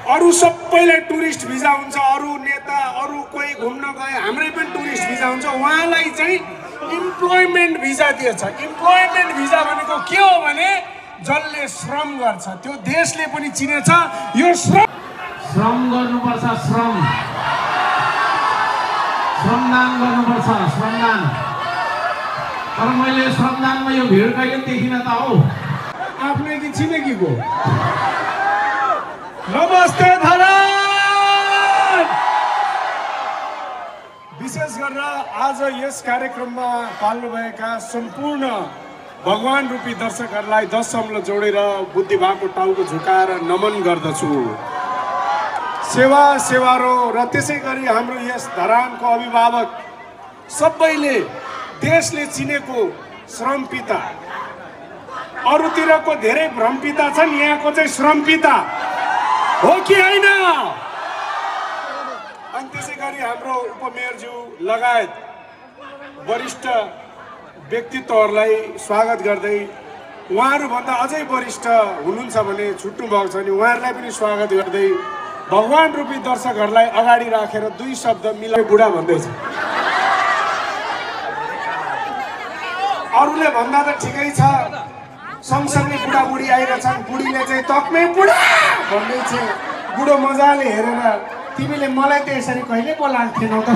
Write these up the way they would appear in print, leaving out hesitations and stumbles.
अरू सबैलाई tourist visa हुन्छ, अरू नेता अरू कोही घुम्न गए हाम्रै पनि टुरिस्ट भिजा हुन्छ, उहाँलाई चाहिँ इम्प्लोइमेन्ट भिजा दिएछ। इम्प्लोइमेन्ट भिजा भनेको के हो भने जसले श्रम गर्छ त्यो देशले पनि चिनेछ। यो श्रम गर्नुपर्छ, श्रमदान गर्नुपर्छ, श्रमदान। तर मैले श्रमदानमा यो भिड कहिले देखिन त हौ। आफ्नै कि छिमेकीको? नमस्ते धरान। विशेष गरेर आज यस कार्यक्रममा पाल्नुभएका सम्पूर्ण भगवान रूपी दर्शकहरूलाई 10 औँलो जोडेर बुद्धिभावको टाउको झुकाएर नमन गर्दछु। सेवारो र त्यसै गरी हाम्रो यस धरानको अभिभावक सबैले देशले चिनेको श्रम पिता, अरूतिरको धेरै भ्रम पिता छन्, यहाँको चाहिँ श्रम पिता हो कि होइन? अनि त्यसै गरी हाम्रो उपमेयरज्यू लगायत वरिष्ठ व्यक्तित्वहरूलाई स्वागत गर्दै, उहाँहरूभन्दा अझै वरिष्ठ हुनुहुन्छ भने छुट्नु भएको छ भने उहाँहरूलाई पनि स्वागत गर्दै भगवान रूपी दर्शकहरूलाई अगाडि राखेर 2 शब्द मिलाइ बुढा भन्दैछ। अरूले भन्दा त ठिकै छ, सँगसँगै बुढाबुढी आइरहेछन्, बुढीले चाहिँ तक्मै बुढा भन्दै चाहिँ बुढो मजाले हेरेर तिमीले मलाई त यसरी कहिले बोलाएको थिएनौ त,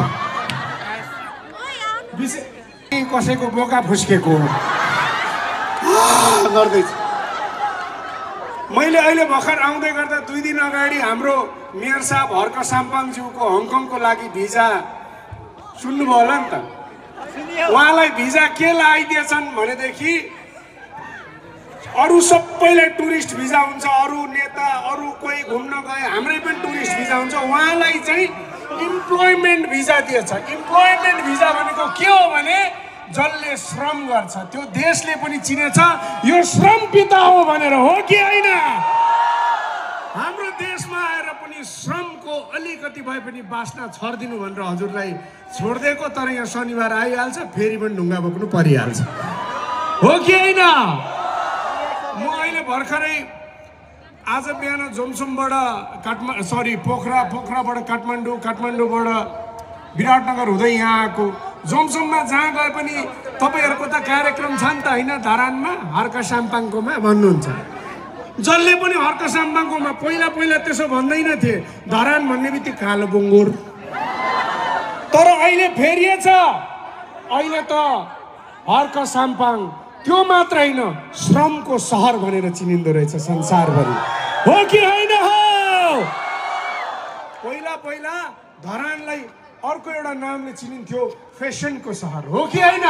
कसैको बोका फुस्केको गर्दैछ। मैले अहिले भर्खर आउँदै गर्दा 2 दिन अगाडि हाम्रो मेयर साहब हर्क साम्पाङज्यूको हङकङको लागि भिजा सुन्नुभयो होला नि त। उहाँलाई भिजा के लगाइदिएछन् भनेदेखि अरू सबैलाई टुरिस्ट भिजा हुन्छ, अरू नेता अरू कोही घुम्न गए हाम्रै पनि टुरिस्ट भिजा हुन्छ, उहाँलाई चाहिँ इम्प्लोइमेन्ट भिजा दिएछ। इम्प्लोइमेन्ट भिजा भनेको के हो भने जसले श्रम गर्छ त्यो देशले पनि चिनेछ। यो श्रम पिता हो भनेर, हो कि होइन? हाम्रो देशमा आएर पनि श्रमको अलिकति भए पनि बास्ना छर्दिनु भनेर हजुरलाई छोडिदिएको, तर यहाँ शनिबार आइहाल्छ, फेरि पनि ढुङ्गा बोक्नु परिहाल्छ, हो कि होइन? म अहिले भर्खरै आज बिहान जोमसोमबाट पोखराबाट काठमाडौँबाट विराटनगर हुँदै यहाँ आएको। जोमसोममा जहाँ गए पनि तपाईँहरूको त कार्यक्रम छ नि त होइन धरानमा, हर्क साम्पाङकोमा भन्नुहुन्छ। जसले पनि हर्क साम्पाङकोमा पहिला त्यसो भन्दैन थिए, धरान भन्ने बित्तिकै कालो बुङ्गुर। तर अहिले फेरिएछ, अहिले त हर्क साम्पाङ त्यो मात्र होइन श्रमको सहर भनेर चिनिँदो रहेछ संसारभरि, हो कि होइन? हो। पहिला धरानलाई अर्को एउटा नामले चिनिन्थ्यो, फेसनको सहर, हो कि होइन?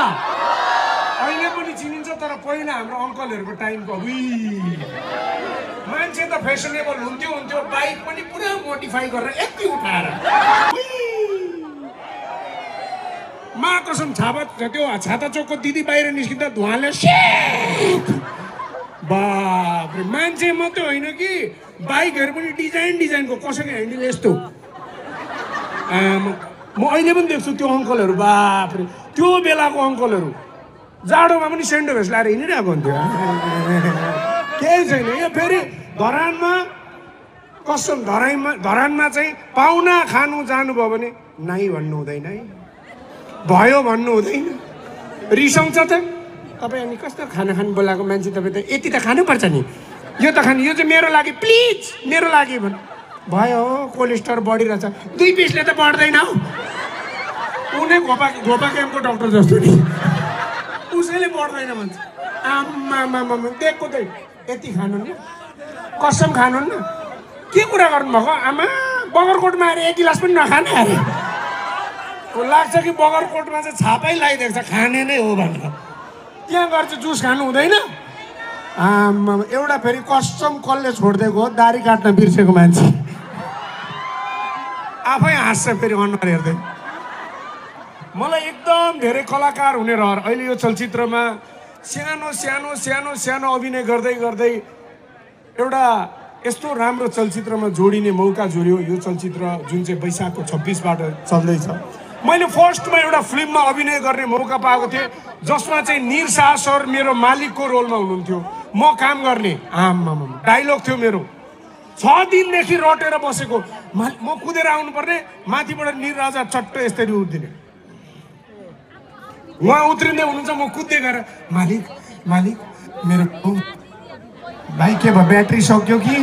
अहिले पनि चिनिन्छ, तर पहिला हाम्रो अङ्कलहरूको टाइमको मान्छे त फेसनेबल हुन्थ्यो, बाइक पनि पुरा मोडिफाई गरेर यति उठाएर मा कसम छाता चोकको दिदी बाहिर निस्किँदा धुवाले बाप्रे, मान्छे मात्रै होइन कि बाइकहरू पनि डिजाइनको, कसैको ह्यान्डल यस्तो। म अहिले पनि देख्छु त्यो अङ्कलहरू, बाप्रे त्यो बेलाको अङ्कलहरू जाडोमा पनि सेन्डोभेस लाएर हिँडिरहेको हुन्थ्यो, केही छैन। यो फेरि धरानमा कसम, धरानमा चाहिँ पाहुना खानु जानुभयो भने नाइ भन्नु हुँदैन है, भयो भन्नु हुँदैन, रिसाउँछ त तपाईँ। अनि कस्तो खाना खानु बोलाएको मान्छे तपाईँ त यति त खानुपर्छ नि, यो त खानु, यो चाहिँ मेरो लागि प्लिज, मेरो लागि भन्। भयो कोलेस्ट्रोल बढिरहेछ, 2 पिसले त बढ्दैन हौ। उनी घोपा क्याम्पको डक्टर जस्तो नि, उसैले बढ्दैन भन्छ। आम्मा दिएको त यति खानु नि, कसम खानु न, के कुरा गर्नुभएको? आमा बगरकोटमा आएर 1 गिलास पनि नखाने अरे, लाग्छ कि बगरकोटमा चाहिँ छापै लगाइदिएको छ खाने नै हो भनेर। त्यहाँ गएर चाहिँ जुस खानु हुँदैन? आम्मा एउटा फेरि कसम कसले छोडिदिएको हो, दारी काट्न बिर्सेको मान्छे आफै हाँस्छ फेरि अनुहार हेर्दै। मलाई एकदम धेरै कलाकार हुने रहर। अहिले यो चलचित्रमा सानो अभिनय गर्दै एउटा यस्तो राम्रो चलचित्रमा जोडिने मौका जुर्यो। यो चलचित्र जुन चाहिँ वैशाखको 26बाट चल्दैछ। मैले फर्स्टमा एउटा फिल्ममा अभिनय गर्ने मौका पाएको थिएँ, जसमा चाहिँ निर शाह सर मेरो मालिकको रोलमा हुनुहुन्थ्यो, म काम गर्ने। आम्मामा डायलग थियो मेरो, 6 दिनदेखि रटेर बसेको म कुदेर आउनुपर्ने माथिबाट निरराजा चट्ट यसरी उठ्दिने उहाँ उत्रिँदै हुनुहुन्छ म कुद्दै गएर मालिक मालिक मेरो भाइ के भयो ब्याट्री सक्यो कि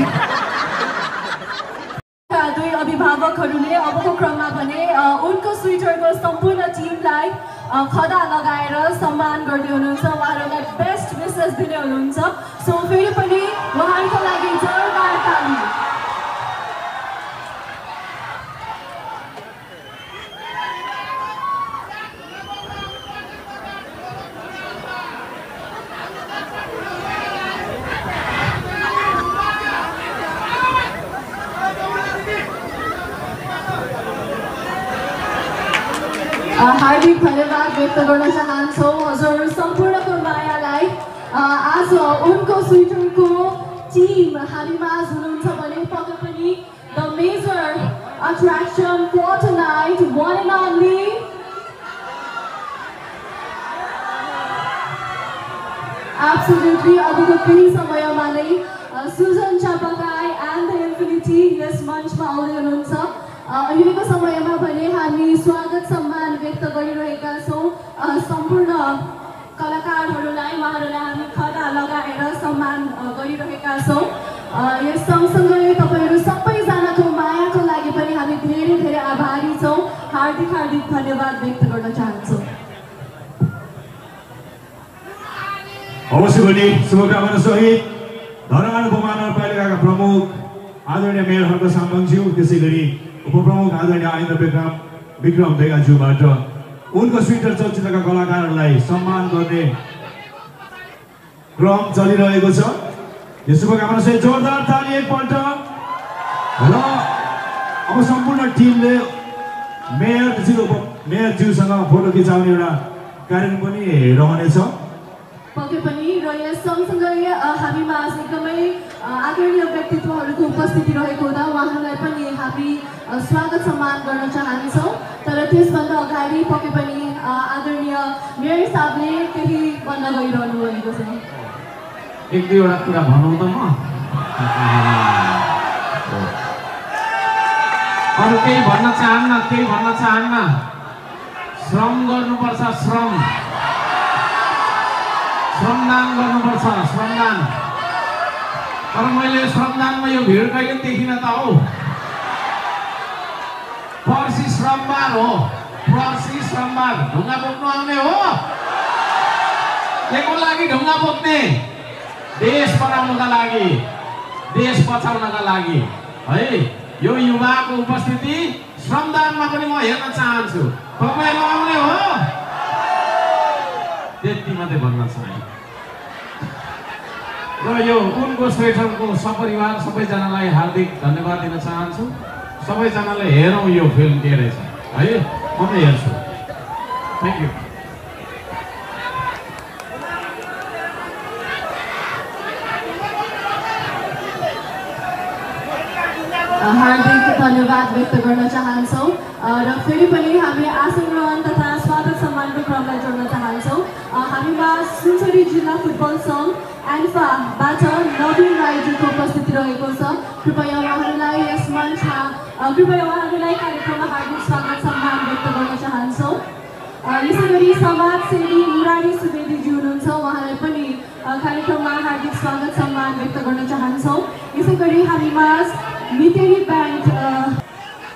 दुई अभिभावकहरूले अबको क्रममा भने उनको स्विटरको सम्पूर्ण टिमलाई खदा लगाएर सम्मान गर्दै हुनुहुन्छ उहाँहरूलाई बेस्ट विसेस दिने हुनुहुन्छ सो फेरि पनि उहाँहरूको लागि जोरदार ताली हार्दिक धन्यवाद व्यक्त गर्न चाहन्छौँ हजुर सम्पूर्णको मायालाई आज उनको स्विटरको टिम हामीमाझ हुनुहुन्छ भने पक्कै पनि the major attraction for tonight one and only absolutely अबको केही समयमा नै Sujan Chapagai and the infinity यस मञ्चमा आउँदै हुनुहुन्छ अहिलेको समयमा भने हामी स्वागत सम्मान व्यक्त गरिरहेका छौँ सम्पूर्ण कलाकारहरूलाई उहाँहरूलाई हामी खदा लगाएर सम्मान गरिरहेका छौँ यस सँगसँगै तपाईँहरू सबैजनाको मायाको लागि पनि हामी धेरै धेरै आभारी छौँ हार्दिक हार्दिक धन्यवाद व्यक्त गर्न चाहन्छौँ अवश्य पनि शुभकामना सहित धरान उपमहानगरपालिकाका प्रमुख आदरणीय मेयर हर्क साम्बाङज्यू त्यसै गरी उपप्रमुख आदरणीय आइन्द्र विक्रम बेगाज्यूबाट उनको स्विटर चलचित्रका कलाकारहरूलाई सम्मान गर्ने क्रम चलिरहेको छ यो शुभकामना सहित जोरदार ताली एकपल्ट र अब सम्पूर्ण टिमले मेयरज्यूसँग फोटो खिचाउने एउटा कार्यक्रम पनि रहनेछ पक्कै पनि र यस सँगसँगै हामीमा एकदमै आदरणीय व्यक्तित्वहरूको उपस्थिति रहेको हुँदा उहाँहरूलाई पनि हामी स्वागत सम्मान गर्न चाहन्छौँ तर त्यसभन्दा अगाडि पक्कै पनि आदरणीय मेयर साहबले केही भन्न गइरहनु भएको छ एक दुईवटा कुरा भनौँ त म अरू केही भन्न चाहन्न श्रम गर्नुपर्छ श्रमदान गर्नुपर्छ श्रमदान तर मैले श्रमदानमा यो भिड कहिले देखिनँ त हौ पर्सि श्रमबार हो ढुङ्गा बोक्नु आउने हो केको लागि ढुङ्गा बोक्ने देश बनाउनका लागि देश बचाउनका लागि है यो युवाको उपस्थिति श्रमदानमा पनि म हेर्न चाहन्छु तपाईँहरू आउने हो त्यति मात्रै भन्न चाहे र यो उनको स्वेटरको सपरिवार सबैजनालाई हार्दिक धन्यवाद दिन चाहन्छु सबैजनाले हेरौँ यो फिल्म के रहेछ है म पनि हेर्छु थ्याङ्क यू हार्दिक धन्यवाद व्यक्त गर्न चाहन्छौँ र फेरि पनि हामी आसन तथा स्वागत सम्मानको क्रमलाई जोड्न चाहन्छौँ हामीमा सुनसरी जिल्ला फुटबल सङ्घ एन्फाबाट नवीन राईजीको उपस्थिति रहेको छ कृपया उहाँहरूलाई यस मञ्चमा कार्यक्रममा हार्दिक स्वागत सम्मान व्यक्त गर्न चाहन्छौँ यसै गरी समाजसेवी मुरारी सुवेदीजी हुनुहुन्छ उहाँलाई पनि कार्यक्रममा हार्दिक स्वागत सम्मान व्यक्त गर्न चाहन्छौँ यसै गरी हामीमा मितेरी ब्यान्ड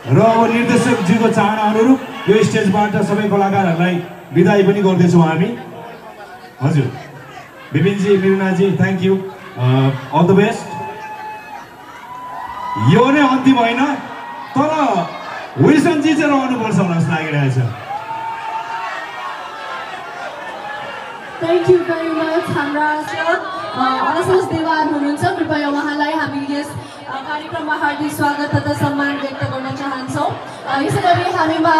र अब निर्देशकजीको चाहना अनुरूप यो स्टेजबाट सबै कलाकारहरूलाई बिदाई पनि गर्दैछौँ हामी हजुर विपिनजी मिरुनाजी thank you all the best यो नै अन्तिम होइन तर विल्सनजी चाहिँ रहनुपर्छ होला जस्तो लागिरहेछ थ्याङ्क यू भेरी मच हाम्रा आशिष देवान हुनुहुन्छ कृपया उहाँलाई हामी यस कार्यक्रममा हार्दिक स्वागत तथा सम्मान व्यक्त गर्न चाहन्छौँ यसै गरी हामीमा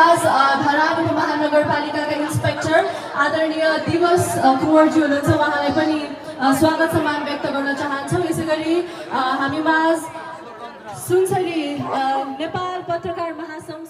धरान उपमहानगरपालिकाका इन्सपेक्टर आदरणीय दिवस कुँवरजी हुनुहुन्छ उहाँलाई पनि स्वागत सम्मान व्यक्त गर्न चाहन्छौँ यसै गरी हामीमा सुनसरी नेपाल पत्रकार महासङ्घ